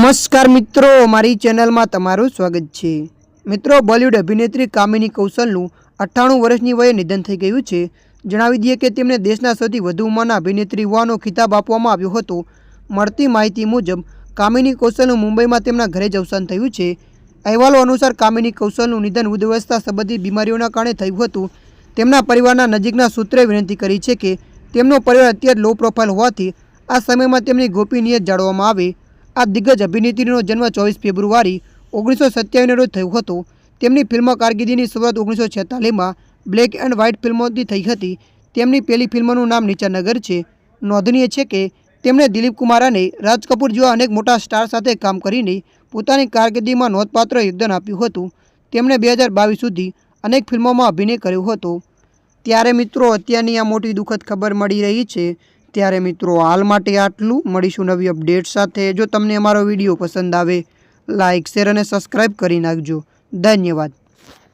નમસ્કાર મિત્રો, મારી ચેનલમાં તમારું સ્વાગત છે। મિત્રો, બોલિવૂડ અભિનેત્રી કામિની કૌશલનું 98 વર્ષની વયે નિધન થઈ ગયું છે। જણાવી દઈએ કે તેમને દેશના સૌથી વધુ ઉંમરના અભિનેત્રી હોવાનો ખિતાબ આપવામાં આવ્યો હતો। મળતી માહિતી મુજબ કામિની કૌશલનું મુંબઈમાં તેમના ઘરે જ અવસાન થયું છે। અહેવાલો અનુસાર કામિની કૌશલનું નિધન વૃદ્ધાવસ્થા સંબંધિત બીમારીઓના કારણે થયું હતું। તેમના પરિવારના નજીકના સૂત્રોએ વિનંતી કરી છે કે તેમનો પરિવાર અત્યંત લો પ્રોફાઇલ હોવાથી આ સમયમાં તેમની ગોપનીયતા જાળવવામાં આવે। આ દિગ્ગજ અભિનેત્રીનો જન્મ 24 ફેબ્રુઆરી 1997 રોજ થયો હતો। તેમની ફિલ્મ કારકિર્દીની શરૂઆત 1946માં બ્લેક એન્ડ વ્હાઇટ ફિલ્મોથી થઈ હતી। તેમની પહેલી ફિલ્મનું નામ નીચા નગર છે। નોંધનીય છે કે તેમણે દિલીપ કુમાર અને રાજ કપૂર જેવા અનેક મોટા સ્ટાર સાથે કામ કરીને પોતાની કારકિર્દીમાં નોંધપાત્ર યોગદાન આપ્યું હતું। તેમણે 2022 સુધી અનેક ફિલ્મોમાં અભિનય કર્યો હતો। ત્યારે મિત્રો, અત્યારની આ મોટી દુઃખદ ખબર મળી રહી છે। ત્યારે મિત્રો, હાલ માટે આટલું। મળીશું નવી અપડેટ સાથે। જો તમને અમારો વિડીયો પસંદ આવે, લાઇક, શેર અને સબસ્ક્રાઈબ કરી નાખજો। ધન્યવાદ।